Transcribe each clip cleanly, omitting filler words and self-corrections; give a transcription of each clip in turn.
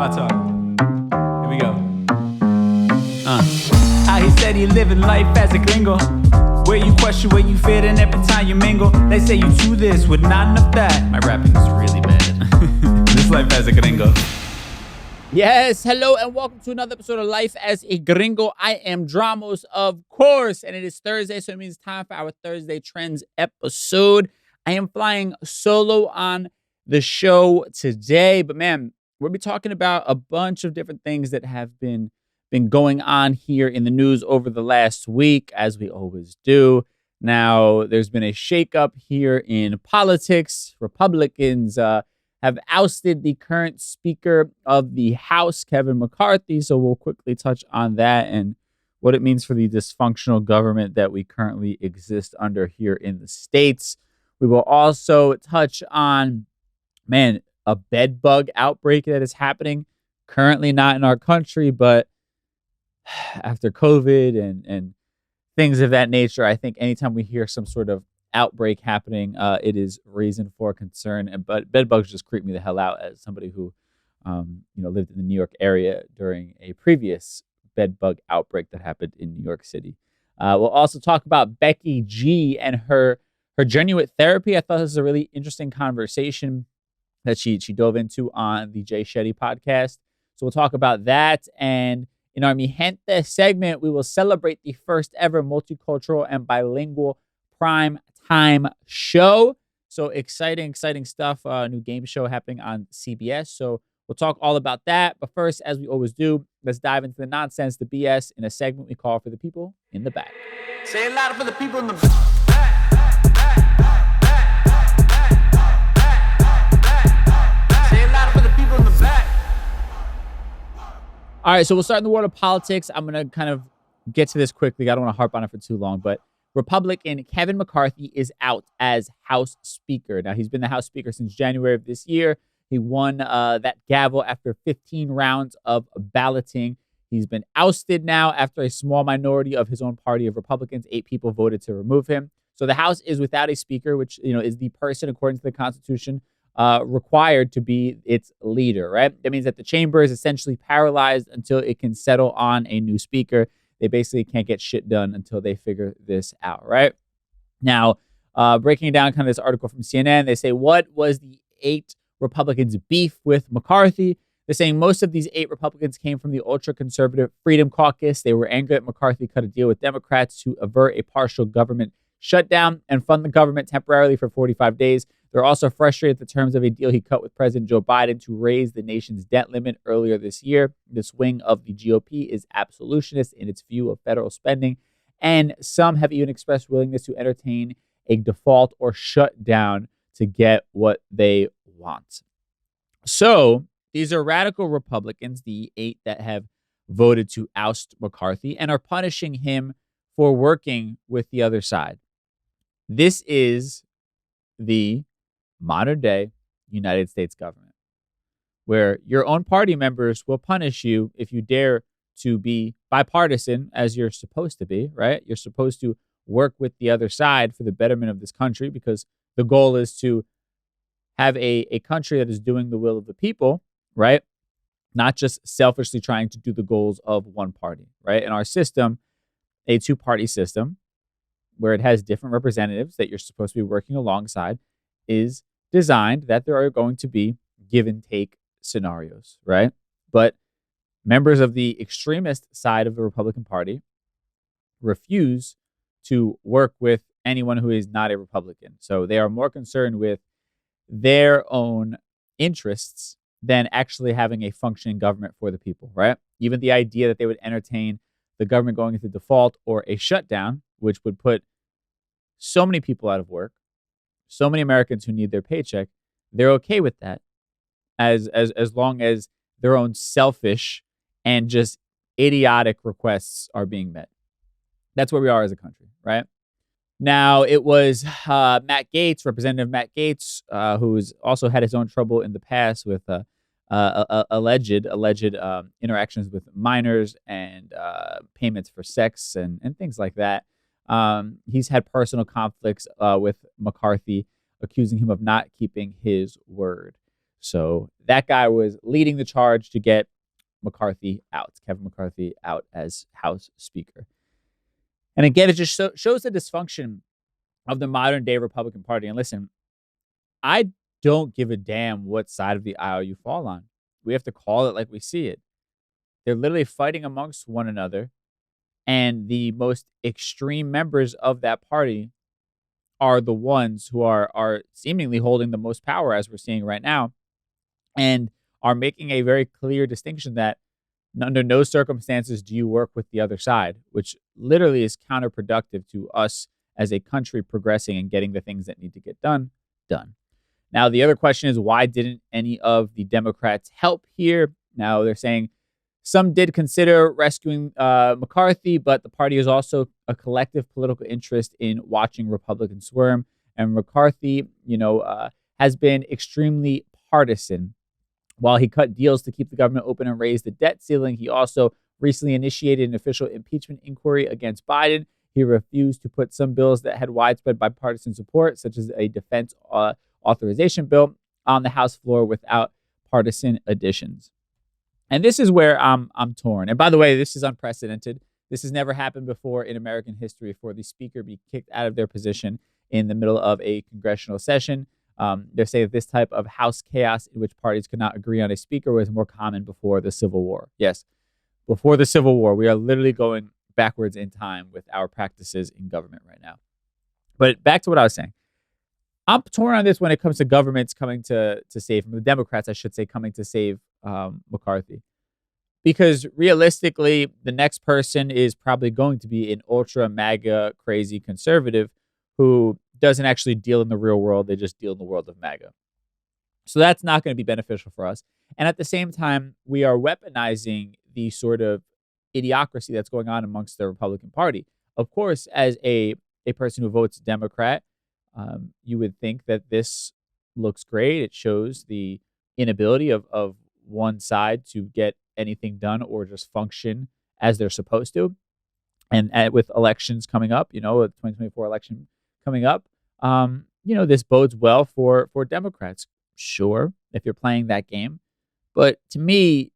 my talk. Here we go. How he said he living life as a gringo, where you question where you fit in every time you mingle. They say you do this with not enough that. My rapping is really bad. This life as a gringo. Yes, hello and welcome to another episode of Life as a Gringo. I am Dramos, of course, and it is Thursday, so it means time for our Thursday Trends episode. I am flying solo on the show today, but man, we'll be talking about a bunch of different things that have been going on here in the news over the last week, as we always do. Now, there's been a shakeup here in politics. Republicans have ousted the current Speaker of the House, Kevin McCarthy. So we'll quickly touch on that and what it means for the dysfunctional government that we currently exist under here in the States. We will also touch on, a bed bug outbreak that is happening. Currently not in our country, but after COVID and things of that nature, I think anytime we hear some sort of outbreak happening, it is reason for concern. But bed bugs just creep me the hell out as somebody who, lived in the New York area during a previous bed bug outbreak that happened in New York City. We'll also talk about Becky G and her journey with therapy. I thought this was a really interesting conversation that she dove into on the Jay Shetty podcast. So we'll talk about that. And in our Mi Gente segment, we will celebrate the first ever multicultural and bilingual prime time show. So exciting stuff. New game show happening on CBS. So we'll talk all about that. But first, as we always do, let's dive into the nonsense, the BS, in a segment we call For the People in the Back. Say it louder for the people in the back. All right, so we'll start in the world of politics. I'm going to kind of get to this quickly. I don't want to harp on it for too long, but Republican Kevin McCarthy is out as House Speaker. Now, he's been the House Speaker since January of this year. He won that gavel after 15 rounds of balloting. He's been ousted now after a small minority of his own party of Republicans, 8 people, voted to remove him. So the House is without a speaker, which is the person, according to the Constitution, required to be its leader, right? That means that the chamber is essentially paralyzed until it can settle on a new speaker. They basically can't get shit done until they figure this out, right? Now, breaking down kind of this article from CNN, they say, what was the 8 Republicans' beef with McCarthy? They're saying most of these 8 Republicans came from the ultra-conservative Freedom Caucus. They were angry that McCarthy cut a deal with Democrats to avert a partial government shutdown and fund the government temporarily for 45 days. They're also frustrated at the terms of a deal he cut with President Joe Biden to raise the nation's debt limit earlier this year. This wing of the GOP is absolutionist in its view of federal spending, and some have even expressed willingness to entertain a default or shutdown to get what they want. So these are radical Republicans, the 8 that have voted to oust McCarthy and are punishing him for working with the other side. This is the modern day United States government, where your own party members will punish you if you dare to be bipartisan, as you're supposed to be, right? You're supposed to work with the other side for the betterment of this country, because the goal is to have a country that is doing the will of the people, right? Not just selfishly trying to do the goals of one party, right? In our system, a 2-party system, where it has different representatives that you're supposed to be working alongside, is designed that there are going to be give and take scenarios, right? But members of the extremist side of the Republican Party refuse to work with anyone who is not a Republican. So they are more concerned with their own interests than actually having a functioning government for the people, right? Even the idea that they would entertain the government going into default or a shutdown, which would put so many people out of work, so many Americans who need their paycheck, they're okay with that as long as their own selfish and just idiotic requests are being met. That's where we are as a country, right? Now, it was Matt Gaetz, Representative Matt Gaetz, who's also had his own trouble in the past with alleged interactions with minors and payments for sex and things like that. He's had personal conflicts with McCarthy, accusing him of not keeping his word. So that guy was leading the charge to get McCarthy out, Kevin McCarthy out as House Speaker. And again, it just shows the dysfunction of the modern day Republican Party. And listen, I don't give a damn what side of the aisle you fall on. We have to call it like we see it. They're literally fighting amongst one another. And the most extreme members of that party are the ones who are seemingly holding the most power, as we're seeing right now, and are making a very clear distinction that under no circumstances do you work with the other side, which literally is counterproductive to us as a country progressing and getting the things that need to get done. Now, the other question is, why didn't any of the Democrats help here? Now, they're saying some did consider rescuing McCarthy, but the party is also a collective political interest in watching Republicans squirm. And McCarthy, has been extremely partisan. While he cut deals to keep the government open and raise the debt ceiling, he also recently initiated an official impeachment inquiry against Biden. He refused to put some bills that had widespread bipartisan support, such as a defense authorization bill, on the House floor without partisan additions. And this is where I'm torn. And by the way, this is unprecedented. This has never happened before in American history for the speaker be kicked out of their position in the middle of a congressional session. They say that this type of House chaos in which parties could not agree on a speaker was more common before the Civil War. Yes, before the Civil War. We are literally going backwards in time with our practices in government right now. But back to what I was saying. I'm torn on this when it comes to governments coming to save him. The Democrats, I should say, coming to save McCarthy. Because realistically, the next person is probably going to be an ultra MAGA crazy conservative who doesn't actually deal in the real world. They just deal in the world of MAGA. So that's not going to be beneficial for us. And at the same time, we are weaponizing the sort of idiocracy that's going on amongst the Republican Party. Of course, as a person who votes Democrat, you would think that this looks great. It shows the inability of one side to get anything done or just function as they're supposed to. And with elections coming up, the 2024 election coming up, this bodes well for Democrats. Sure, if you're playing that game. But to me,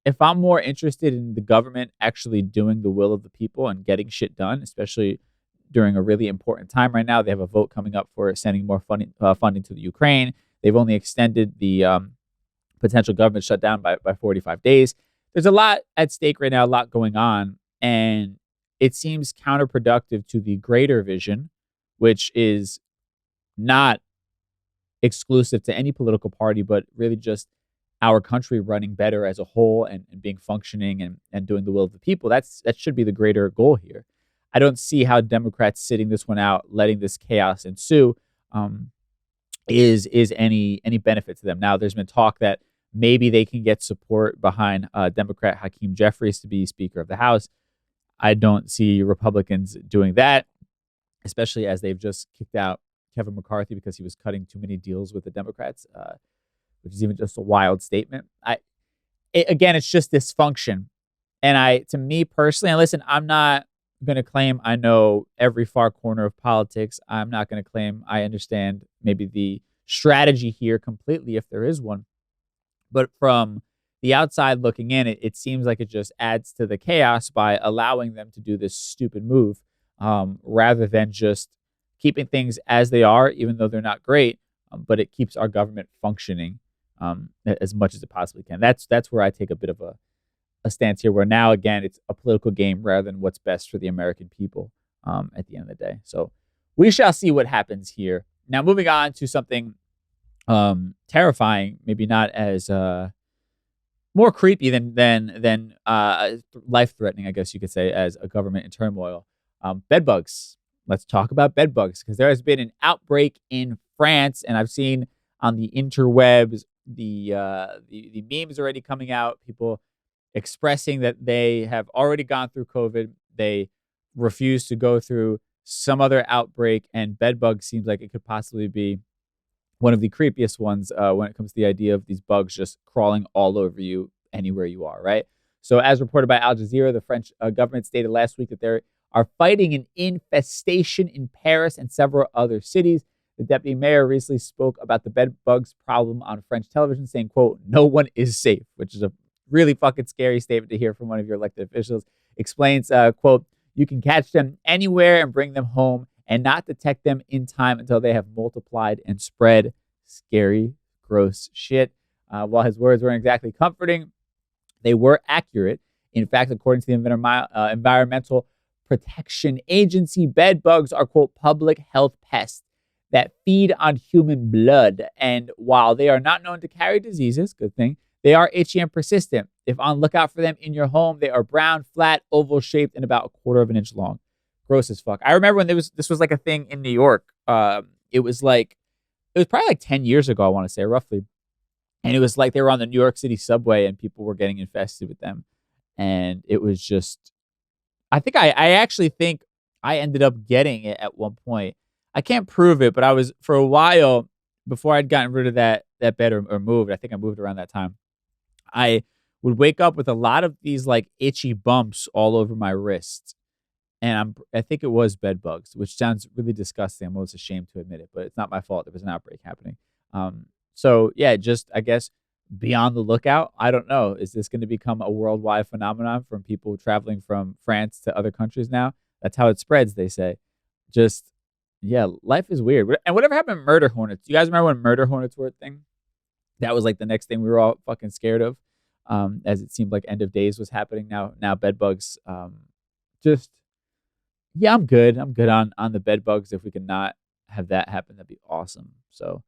if I'm more interested in the government actually doing the will of the people and getting shit done, especially during a really important time right now, they have a vote coming up for sending more funding to the Ukraine. They've only extended the potential government shutdown by 45 days. There's a lot at stake right now, a lot going on. And it seems counterproductive to the greater vision, which is not exclusive to any political party, but really just our country running better as a whole and being functioning and doing the will of the people. That should be the greater goal here. I don't see how Democrats sitting this one out, letting this chaos ensue, is any benefit to them. Now, there's been talk that maybe they can get support behind Democrat Hakeem Jeffries to be Speaker of the House. I don't see Republicans doing that, especially as they've just kicked out Kevin McCarthy because he was cutting too many deals with the Democrats, which is even just a wild statement. Again, it's just dysfunction. And to me personally, and listen, I'm not going to claim I know every far corner of politics. I'm not going to claim I understand maybe the strategy here completely, if there is one. But from the outside looking in, it seems like it just adds to the chaos by allowing them to do this stupid move, rather than just keeping things as they are, even though they're not great. But it keeps our government functioning as much as it possibly can. That's where I take a bit of a stance here, where now, again, it's a political game rather than what's best for the American people at the end of the day. So we shall see what happens here. Now, moving on to something terrifying, maybe not as more creepy than life-threatening, I guess you could say, as a government in turmoil. Bed bugs. Let's talk about bed bugs, because there has been an outbreak in France, and I've seen on the interwebs the memes already coming out, people expressing that they have already gone through COVID. They refuse to go through some other outbreak, and bed bugs seems like it could possibly be one of the creepiest ones when it comes to the idea of these bugs just crawling all over you anywhere you are, right? So as reported by Al Jazeera, the French government stated last week that they are fighting an infestation in Paris and several other cities. The deputy mayor recently spoke about the bed bugs problem on French television, saying, quote, "No one is safe," which is a really fucking scary statement to hear from one of your elected officials. Explains, quote, "You can catch them anywhere and bring them home and not detect them in time until they have multiplied and spread." Scary, gross shit. While his words weren't exactly comforting, they were accurate. In fact, according to the Environmental Protection Agency, bed bugs are, quote, public health pests that feed on human blood. And while they are not known to carry diseases, good thing, they are itchy and persistent. If on lookout for them in your home, they are brown, flat, oval shaped, and about 1/4 of an inch long. Gross as fuck. I remember when this was like a thing in New York. It was probably like 10 years ago, I want to say, roughly. And it was like they were on the New York City subway and people were getting infested with them. And it was just, I actually think I ended up getting it at one point. I can't prove it, but I was, for a while, before I'd gotten rid of that bed or moved, I think I moved around that time, I would wake up with a lot of these like itchy bumps all over my wrists. And I think it was bed bugs, which sounds really disgusting. I'm almost ashamed to admit it, but it's not my fault. There was an outbreak happening. So yeah, just, I guess, be on the lookout. I don't know. Is this going to become a worldwide phenomenon from people traveling from France to other countries now? That's how it spreads, they say. Just, yeah, life is weird. And whatever happened to murder hornets? You guys remember when murder hornets were a thing? That was like the next thing we were all fucking scared of, as it seemed like end of days was happening. Now bed bugs, just, yeah, I'm good. I'm good on the bed bugs. If we can not have that happen, that'd be awesome. So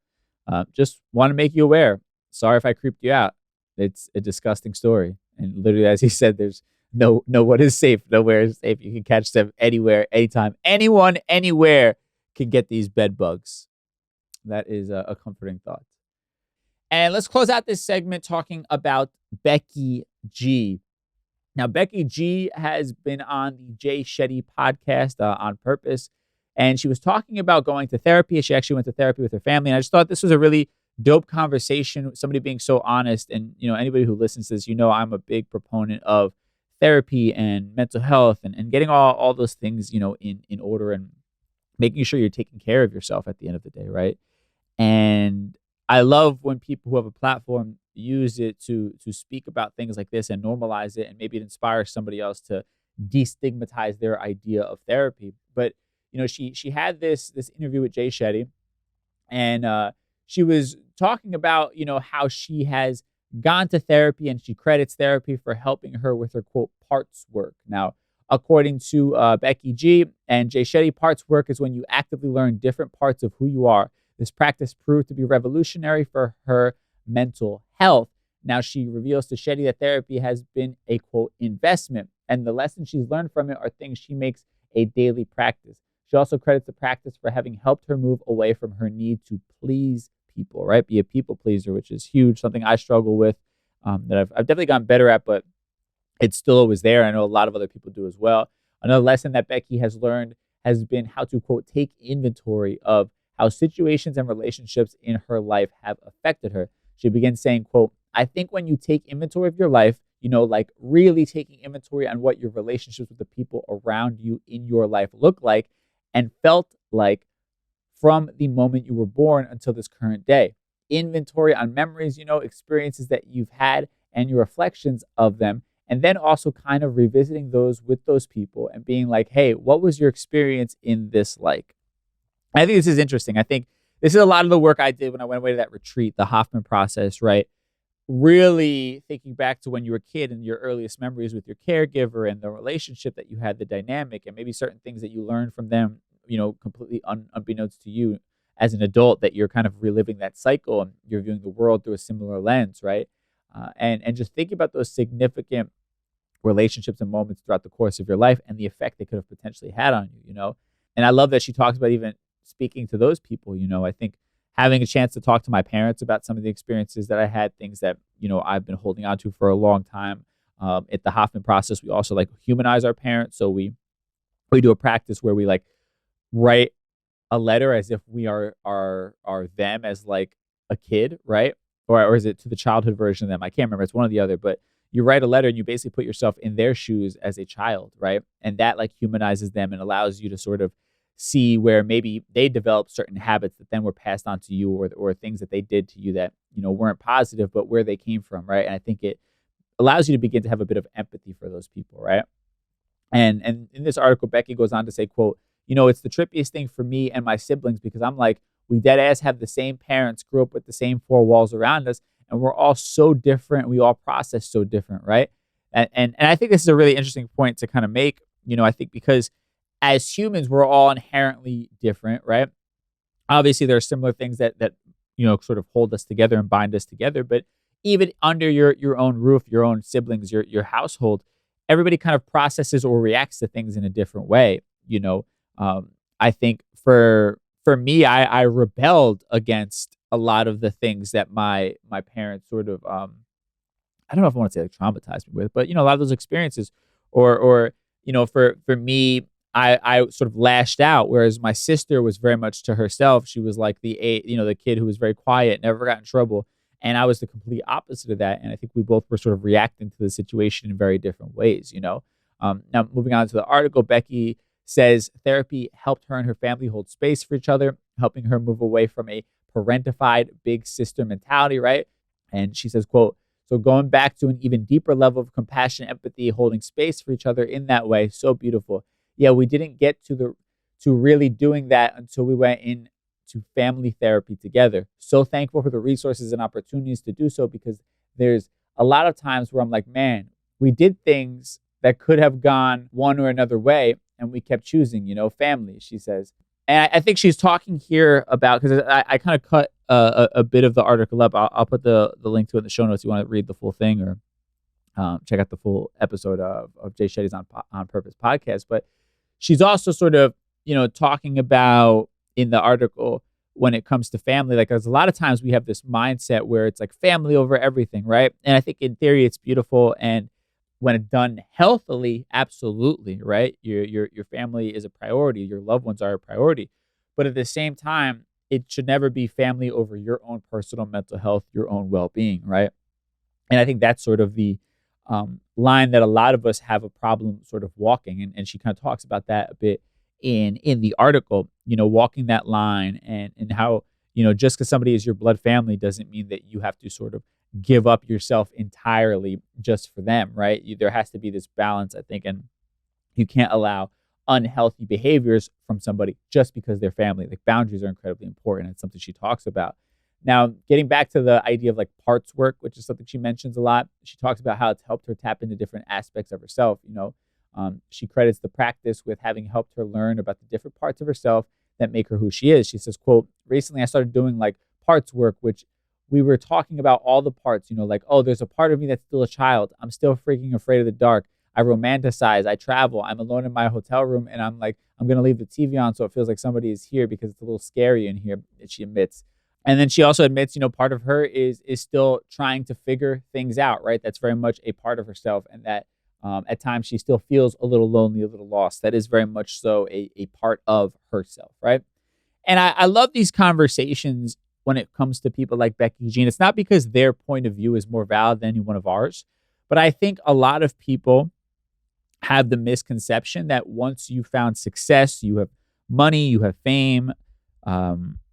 just want to make you aware. Sorry if I creeped you out. It's a disgusting story. And literally, as he said, there's no one is safe. Nowhere is safe. You can catch them anywhere, anytime. Anyone, anywhere can get these bed bugs. That is a comforting thought. And let's close out this segment talking about Becky G. Now, Becky G has been on the Jay Shetty podcast on purpose, and she was talking about going to therapy. She actually went to therapy with her family, and I just thought this was a really dope conversation. Somebody being so honest, and anybody who listens to this, I'm a big proponent of therapy and mental health and getting all those things in order and making sure you're taking care of yourself at the end of the day, right? And I love when people who have a platform use it to speak about things like this and normalize it, and maybe it inspires somebody else to destigmatize their idea of therapy. But she had this interview with Jay Shetty, and she was talking about how she has gone to therapy, and she credits therapy for helping her with her, quote, parts work. Now, according to Becky G and Jay Shetty, parts work is when you actively learn different parts of who you are. This practice proved to be revolutionary for her mental health. Now, she reveals to Shetty that therapy has been a, quote, investment, and the lessons she's learned from it are things she makes a daily practice. She also credits the practice for having helped her move away from her need to please people, right? Be a people pleaser, which is huge, something I struggle with, that I've definitely gotten better at, but it's still always there. I know a lot of other people do as well. Another lesson that Becky has learned has been how to, quote, take inventory of how situations and relationships in her life have affected her. She begins saying, quote, "I think when you take inventory of your life, like really taking inventory on what your relationships with the people around you in your life look like and felt like from the moment you were born until this current day. Inventory on memories, experiences that you've had and your reflections of them. And then also kind of revisiting those with those people and being like, hey, what was your experience in this like?" I think this is interesting. I think this is a lot of the work I did when I went away to that retreat, the Hoffman process, right? Really thinking back to when you were a kid and your earliest memories with your caregiver and the relationship that you had, the dynamic, and maybe certain things that you learned from them, completely unbeknownst to you as an adult, that you're kind of reliving that cycle and you're viewing the world through a similar lens, right? And just thinking about those significant relationships and moments throughout the course of your life and the effect they could have potentially had on you, And I love that she talks about even speaking to those people. I think having a chance to talk to my parents about some of the experiences that I had, things that, I've been holding on to for a long time. At the Hoffman process, we also humanize our parents. So we do a practice where we write a letter as if we are them as a kid, right? Or is it to the childhood version of them? I can't remember. It's one or the other, but you write a letter and you basically put yourself in their shoes as a child, right? And that humanizes them and allows you to sort of see where maybe they developed certain habits that then were passed on to you, or things that they did to you that, weren't positive, but where they came from, right? And I think it allows you to begin to have a bit of empathy for those people, right? And in this article, Becky goes on to say, quote, it's the trippiest thing for me and my siblings because I'm like, we dead ass have the same parents, grew up with the same four walls around us, and we're all so different. We all process so different, right? And I think this is a really interesting point to kind of make, I think because as humans, we're all inherently different, right? Obviously, there are similar things that sort of hold us together and bind us together, but even under your own roof, your own siblings, your household, everybody kind of processes or reacts to things in a different way. I think for me, I rebelled against a lot of the things that my parents sort of I don't know if I want to say like traumatized me with, but a lot of those experiences, or for me, I sort of lashed out, whereas my sister was very much to herself. She was like the kid who was very quiet, never got in trouble. And I was the complete opposite of that. And I think we both were sort of reacting to the situation in very different ways, Now, moving on to the article, Becky says therapy helped her and her family hold space for each other, helping her move away from a parentified big sister mentality, right? And she says, quote, so going back to an even deeper level of compassion, empathy, holding space for each other in that way, so beautiful. Yeah, we didn't get to really doing that until we went into family therapy together. So thankful for the resources and opportunities to do so, because there's a lot of times where I'm like, man, we did things that could have gone one or another way, and we kept choosing, family, she says. And I think she's talking here about, because I kind of cut a bit of the article up. I'll put the link to it in the show notes if you want to read the full thing, or check out the full episode of Jay Shetty's On Purpose podcast. But she's also sort of, talking about in the article when it comes to family, like there's a lot of times we have this mindset where it's like family over everything, right? And I think in theory it's beautiful, and when it's done healthily, absolutely, right? Your family is a priority, your loved ones are a priority, but at the same time, it should never be family over your own personal mental health, your own well-being, right? And I think that's sort of the line that a lot of us have a problem sort of walking, and she kind of talks about that a bit in the article, walking that line, and how, just because somebody is your blood family doesn't mean that you have to sort of give up yourself entirely just for them, right? There has to be this balance, I think, and you can't allow unhealthy behaviors from somebody just because they're family. Like boundaries are incredibly important. It's something she talks about. Now, getting back to the idea of like parts work, which is something she mentions a lot, she talks about how it's helped her tap into different aspects of herself. She credits the practice with having helped her learn about the different parts of herself that make her who she is. She says, quote, recently I started doing like parts work, which we were talking about all the parts, like, oh, there's a part of me that's still a child. I'm still freaking afraid of the dark. I romanticize, I travel, I'm alone in my hotel room, and I'm like, I'm going to leave the TV on so it feels like somebody is here because it's a little scary in here, she admits. And then she also admits, part of her is still trying to figure things out, right? That's very much a part of herself, and that at times she still feels a little lonely, a little lost. That is very much so a part of herself, right? And I love these conversations when it comes to people like Becky G. And it's not because their point of view is more valid than any one of ours, but I think a lot of people have the misconception that once you found success, you have money, you have fame,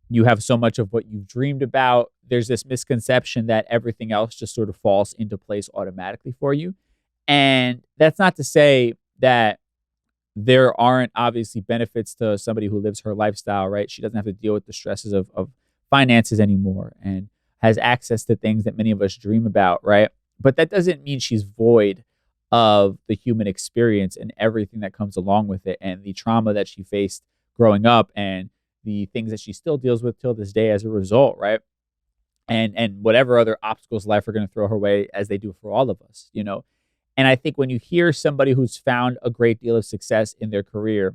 you have so much of what you've dreamed about, there's this misconception that everything else just sort of falls into place automatically for you. And that's not to say that there aren't obviously benefits to somebody who lives her lifestyle, right? She doesn't have to deal with the stresses of finances anymore, and has access to things that many of us dream about, right? But that doesn't mean she's void of the human experience and everything that comes along with it, and the trauma that she faced growing up, and the things that she still deals with till this day as a result, right? And whatever other obstacles life are going to throw her way, as they do for all of us, And I think when you hear somebody who's found a great deal of success in their career,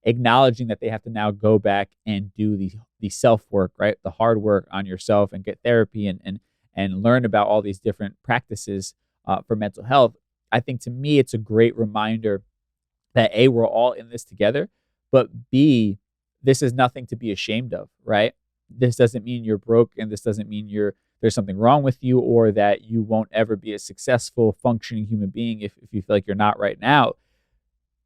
acknowledging that they have to now go back and do the self-work, right? The hard work on yourself, and get therapy, and learn about all these different practices for mental health. I think to me, it's a great reminder that A, we're all in this together, but B, this is nothing to be ashamed of, right? This doesn't mean you're broke, and this doesn't mean there's something wrong with you, or that you won't ever be a successful, functioning human being if you feel like you're not right now.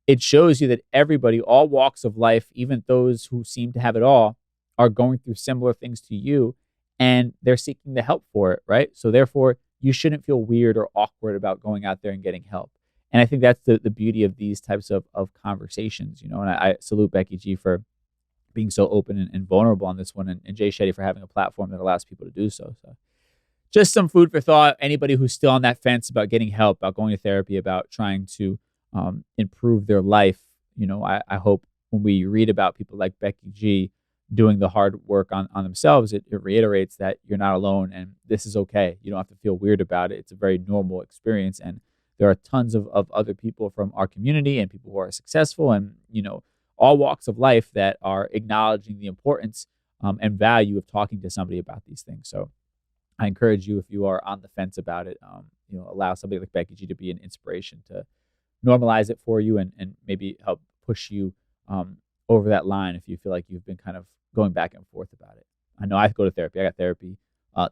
it shows you that everybody, all walks of life, even those who seem to have it all, are going through similar things to you, and they're seeking the help for it, right? So therefore, you shouldn't feel weird or awkward about going out there and getting help. And I think that's the beauty of these types of conversations, and I salute Becky G for being so open and vulnerable on this one, and Jay Shetty for having a platform that allows people to do so. So just some food for thought. Anybody who's still on that fence about getting help, about going to therapy, about trying to improve their life, I hope when we read about people like Becky G doing the hard work on themselves, it reiterates that you're not alone and this is okay. You don't have to feel weird about it. It's a very normal experience. And there are tons of other people from our community and people who are successful and, all walks of life that are acknowledging the importance and value of talking to somebody about these things. So I encourage you, if you are on the fence about it, allow somebody like Becky G to be an inspiration to normalize it for you and maybe help push you over that line if you feel like you've been kind of going back and forth about it. I know I go to therapy. I got therapy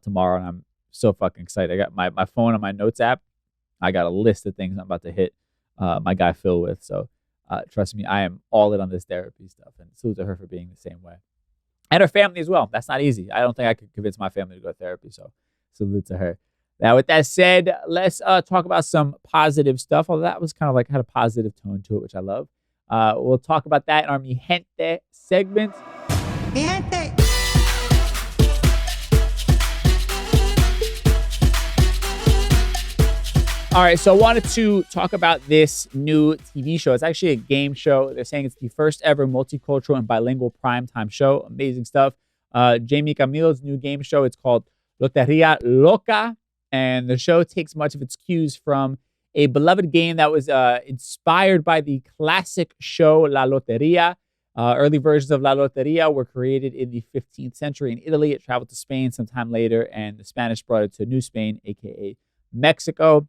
tomorrow, and I'm so fucking excited. I got my phone on my notes app. I got a list of things I'm about to hit my guy Phil with. So trust me, I am all in on this therapy stuff, and salute to her for being the same way. And her family as well. That's not easy. I don't think I could convince my family to go to therapy, so salute to her. Now, with that said, let's talk about some positive stuff. Although that was kind of like had a positive tone to it, which I love. We'll talk about that in our Mi Gente segment. Mi Gente. All right, so I wanted to talk about this new TV show. It's actually a game show. They're saying it's the first ever multicultural and bilingual primetime show. Amazing stuff. Jamie Camilo's new game show. It's called Loteria Loca. And the show takes much of its cues from a beloved game that was inspired by the classic show La Loteria. Early versions of La Loteria were created in the 15th century in Italy. It traveled to Spain sometime later, and the Spanish brought it to New Spain, a.k.a. Mexico.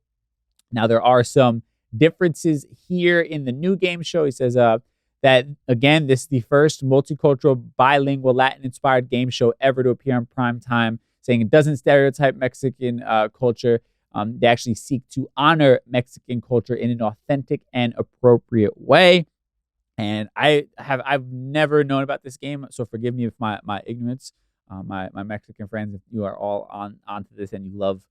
Now, there are some differences here in the new game show. He says that, again, this is the first multicultural, bilingual, Latin-inspired game show ever to appear on prime time, saying it doesn't stereotype Mexican culture. They actually seek to honor Mexican culture in an authentic and appropriate way. And I've never known about this game, so forgive me if my ignorance, my Mexican friends, if you are all onto this and you love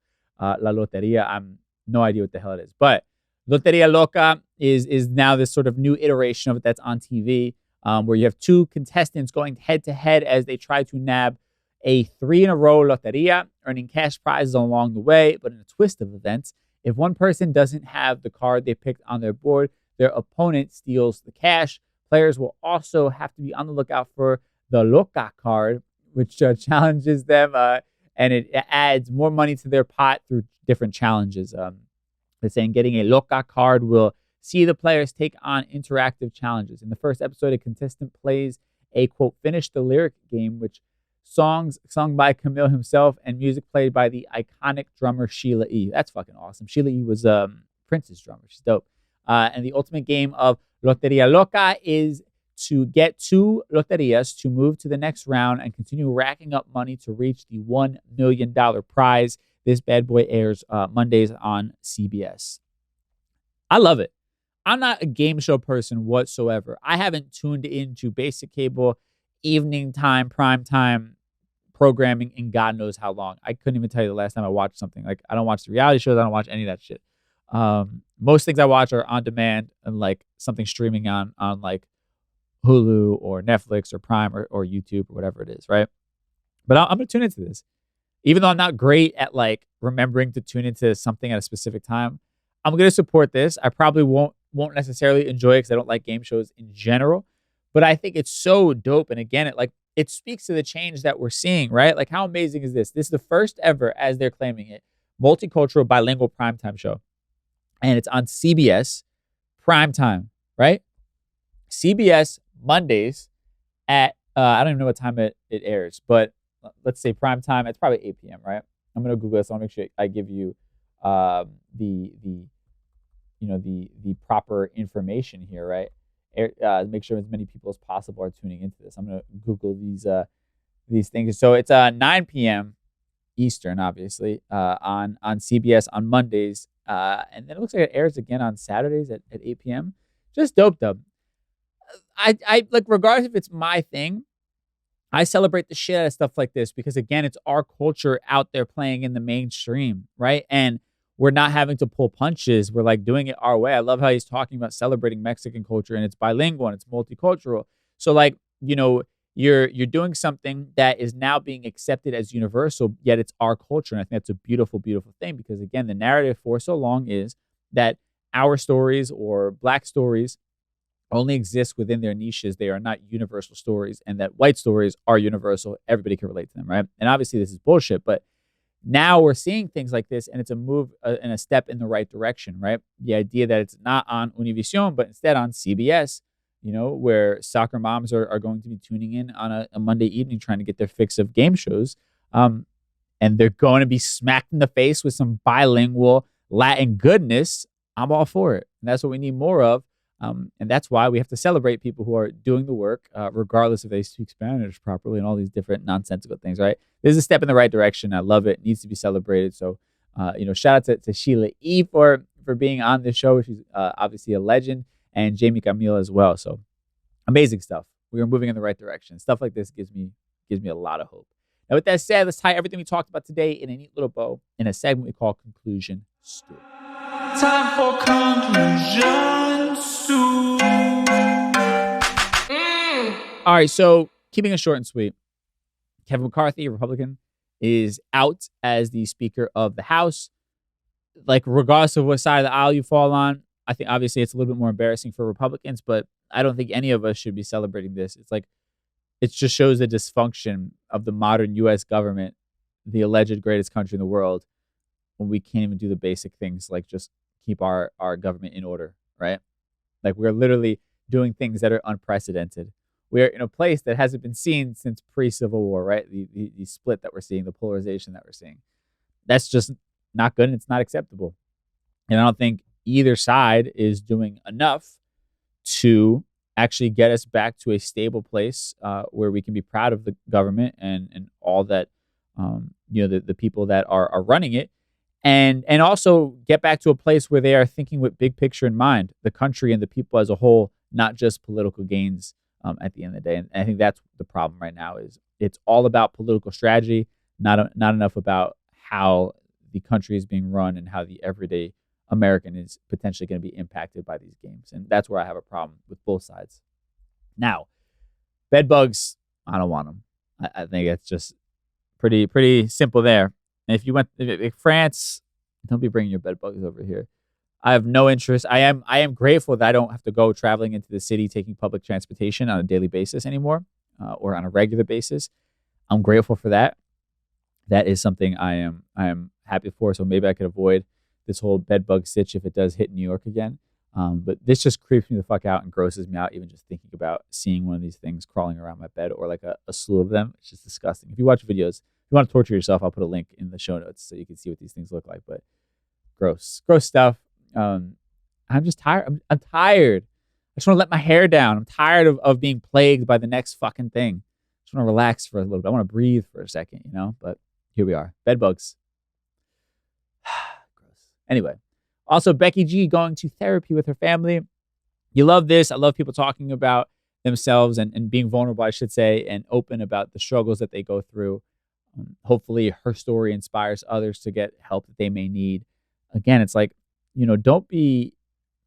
La Loteria, I'm no idea what the hell it is. But Loteria Loca is now this sort of new iteration of it that's on TV, where you have two contestants going head-to-head as they try to nab a 3-in-a-row loteria, earning cash prizes along the way. But in a twist of events, if one person doesn't have the card they picked on their board, their opponent steals the cash. Players will also have to be on the lookout for the Loca card, which challenges them, and it adds more money to their pot through different challenges. They're saying getting a Loca card will see the players take on interactive challenges. In the first episode, a contestant plays a, quote, finish the lyric game, which songs sung by Camille himself and music played by the iconic drummer Sheila E. That's fucking awesome. Sheila E was Prince's drummer. She's dope. And the ultimate game of Loteria Loca is to get 2 loterias to move to the next round and continue racking up money to reach the $1 million prize. This bad boy airs Mondays on CBS. I love it. I'm not a game show person whatsoever. I haven't tuned into basic cable, evening time, prime time programming in God knows how long. I couldn't even tell you the last time I watched something. Like, I don't watch the reality shows. I don't watch any of that shit. Most things I watch are on demand and like something streaming on like Hulu or Netflix or Prime or YouTube or whatever it is, right? But I'm going to tune into this. Even though I'm not great at like remembering to tune into something at a specific time, I'm going to support this. I probably won't necessarily enjoy it because I don't like game shows in general, but I think it's so dope. And again, it speaks to the change that we're seeing, right? Like, how amazing is this? This is the first ever, as they're claiming it, multicultural bilingual primetime show. And it's on CBS primetime, right? CBS Mondays at, I don't even know what time it airs, but let's say primetime, it's probably 8 p.m., right? I'm going to Google this. I want to make sure I give you the proper information here, right? Make sure as many people as possible are tuning into this. I'm going to Google these things. So it's 9 p.m. Eastern, obviously, on CBS on Mondays. And then it looks like it airs again on Saturdays at 8 p.m. Just dope. I like, regardless if it's my thing, I celebrate the shit out of stuff like this because, again, it's our culture out there playing in the mainstream, right? And we're not having to pull punches. We're like doing it our way. I love how he's talking about celebrating Mexican culture, and it's bilingual and it's multicultural. So, like, you're doing something that is now being accepted as universal, yet it's our culture. And I think that's a beautiful, beautiful thing because, again, the narrative for so long is that our stories or Black stories only exist within their niches. They are not universal stories, and that white stories are universal. Everybody can relate to them, right? And obviously this is bullshit, but now we're seeing things like this, and it's a move and a step in the right direction, right? The idea that it's not on Univision, but instead on CBS, where soccer moms are going to be tuning in on a Monday evening trying to get their fix of game shows. And they're going to be smacked in the face with some bilingual Latin goodness. I'm all for it. And that's what we need more of. And that's why we have to celebrate people who are doing the work, regardless if they speak Spanish properly and all these different nonsensical things, right? This is a step in the right direction. I love it. It needs to be celebrated. So, shout out to Sheila E. for being on this show. She's obviously a legend, and Jamie Camille as well. So amazing stuff. We are moving in the right direction. Stuff like this gives me a lot of hope. Now, with that said, let's tie everything we talked about today in a neat little bow in a segment we call Conclusion Stew. Time for conclusion stew. All right, so keeping it short and sweet, Kevin McCarthy, a Republican, is out as the Speaker of the House. Like, regardless of what side of the aisle you fall on, I think obviously it's a little bit more embarrassing for Republicans, but I don't think any of us should be celebrating this. It's like, it just shows the dysfunction of the modern U.S. government, the alleged greatest country in the world, when we can't even do the basic things like just keep our government in order, right? Like, we're literally doing things that are unprecedented. We're in a place that hasn't been seen since pre-Civil War, right? The split that we're seeing, the polarization that we're seeing. That's just not good, and it's not acceptable. And I don't think either side is doing enough to actually get us back to a stable place where we can be proud of the government and all that, the people that are running it. And also get back to a place where they are thinking with big picture in mind, the country and the people as a whole, not just political gains at the end of the day. And I think that's the problem right now is it's all about political strategy, not enough about how the country is being run and how the everyday American is potentially going to be impacted by these games. And that's where I have a problem with both sides. Now, bed bugs, I don't want them. I think it's just pretty simple there. And if you went to France, don't be bringing your bed bugs over here. I have no interest. I am grateful that I don't have to go traveling into the city taking public transportation on a daily basis anymore, or on a regular basis. I'm grateful for that. That is something I am happy for. So maybe I could avoid this whole bed bug stitch if it does hit New York again. But this just creeps me the fuck out and grosses me out, even just thinking about seeing one of these things crawling around my bed or like a slew of them. It's just disgusting. If you watch videos, if you want to torture yourself, I'll put a link in the show notes so you can see what these things look like. But gross stuff. I'm just tired. I'm tired. I just want to let my hair down. I'm tired of being plagued by the next fucking thing. I just want to relax for a little bit. I want to breathe for a second, but here we are. Bed bugs. Gross. Anyway, also Becky G going to therapy with her family. You love this. I love people talking about themselves and being vulnerable, I should say, and open about the struggles that they go through. Hopefully her story inspires others to get help that they may need. Again, it's like, don't be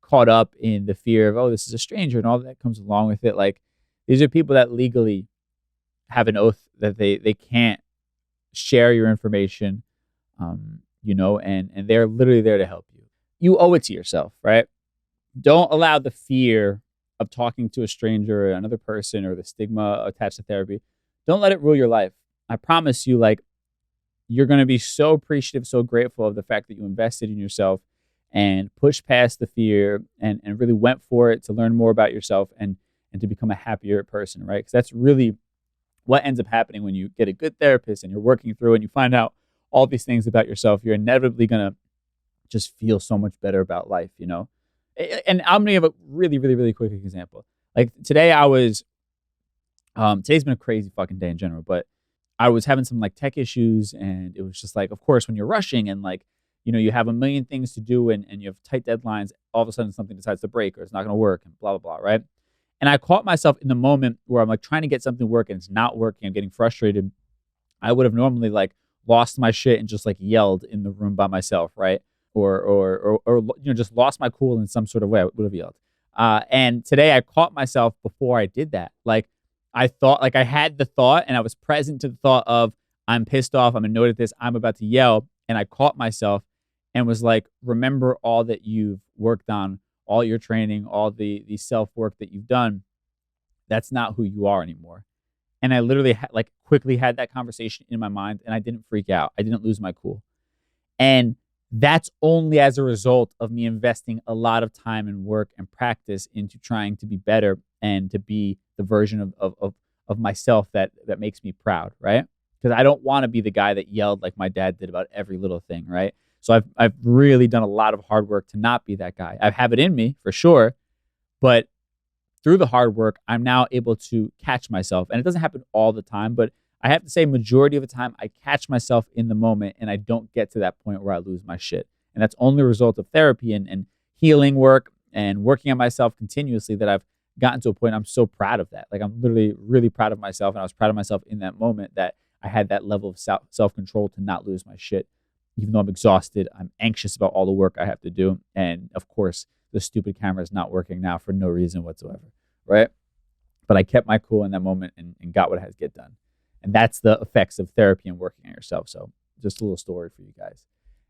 caught up in the fear of, oh, this is a stranger and all that comes along with it. Like, these are people that legally have an oath that they can't share your information, and they're literally there to help you. You owe it to yourself, right? Don't allow the fear of talking to a stranger or another person or the stigma attached to therapy. Don't let it rule your life. I promise you, like, you're going to be so appreciative, so grateful of the fact that you invested in yourself and pushed past the fear and really went for it to learn more about yourself and to become a happier person, right? Because that's really what ends up happening when you get a good therapist and you're working through and you find out all these things about yourself. You're inevitably going to just feel so much better about life, And I'm going to give a really, really, really quick example. Like, today today's been a crazy fucking day in general, but I was having some like tech issues, and it was just like, of course, when you're rushing and like, you have a million things to do and you have tight deadlines. All of a sudden something decides to break or it's not going to work and blah, blah, blah, right? And I caught myself in the moment where I'm like trying to get something to work and it's not working. I'm getting frustrated. I would have normally like lost my shit and just like yelled in the room by myself, right? Or just lost my cool in some sort of way. I would have yelled. And today I caught myself before I did that. Like I thought, like I had the thought and I was present to the thought of I'm pissed off. I'm annoyed at this. I'm about to yell. And I caught myself and was like, remember all that you've worked on, all your training, all the self-work that you've done. That's not who you are anymore. And I literally quickly had that conversation in my mind and I didn't freak out. I didn't lose my cool. And that's only as a result of me investing a lot of time and work and practice into trying to be better and to be the version of myself that makes me proud, right? Because I don't want to be the guy that yelled like my dad did about every little thing, right? So I've really done a lot of hard work to not be that guy. I have it in me for sure, but through the hard work, I'm now able to catch myself. And it doesn't happen all the time, but I have to say majority of the time I catch myself in the moment and I don't get to that point where I lose my shit. And that's only a result of therapy and healing work and working on myself continuously that I've gotten to a point I'm so proud of that. Like I'm literally really proud of myself. And I was proud of myself in that moment that I had that level of self-control to not lose my shit. Even though I'm exhausted, I'm anxious about all the work I have to do. And of course, the stupid camera is not working now for no reason whatsoever, right? But I kept my cool in that moment and got what I had to get done. And that's the effects of therapy and working on yourself. So just a little story for you guys.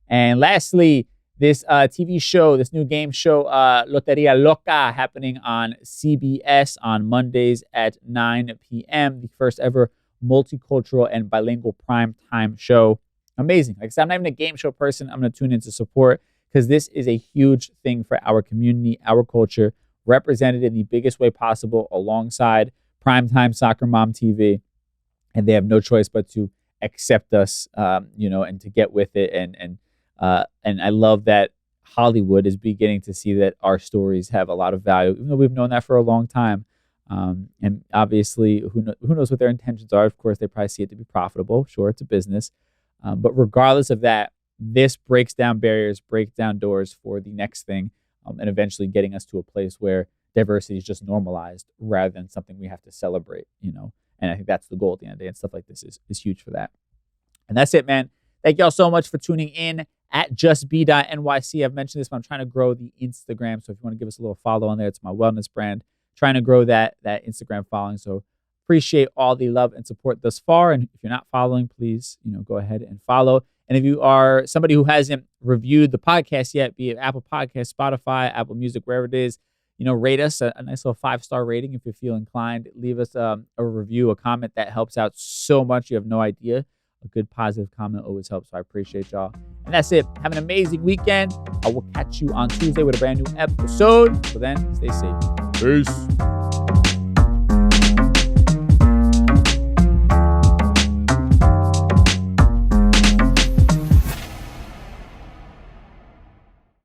And lastly, this TV show, this new game show, Loteria Loca, happening on CBS on Mondays at 9 p.m. The first ever multicultural and bilingual primetime show. Amazing. Like I said, I'm not even a game show person. I'm going to tune in to support because this is a huge thing for our community, our culture, represented in the biggest way possible alongside primetime soccer mom TV. And they have no choice but to accept us, and to get with it. And I love that Hollywood is beginning to see that our stories have a lot of value, even though we've known that for a long time. And obviously, who knows what their intentions are? Of course, they probably see it to be profitable. Sure, it's a business. But regardless of that, this breaks down barriers, breaks down doors for the next thing, and eventually getting us to a place where diversity is just normalized rather than something we have to celebrate, And I think that's the goal at the end of the day, and stuff like this is huge for that. And that's it, man. Thank y'all so much for tuning in at justb.nyc. I've mentioned this, but I'm trying to grow the Instagram. So if you want to give us a little follow on there, it's my wellness brand. Trying to grow that Instagram following. So appreciate all the love and support thus far. And if you're not following, please, go ahead and follow. And if you are somebody who hasn't reviewed the podcast yet, be it Apple Podcasts, Spotify, Apple Music, wherever it is, rate us a nice little 5-star rating if you feel inclined. Leave us a review, a comment. That helps out so much. You have no idea. A good positive comment always helps. So I appreciate y'all. And that's it. Have an amazing weekend. I will catch you on Tuesday with a brand new episode. Till then, stay safe. Peace.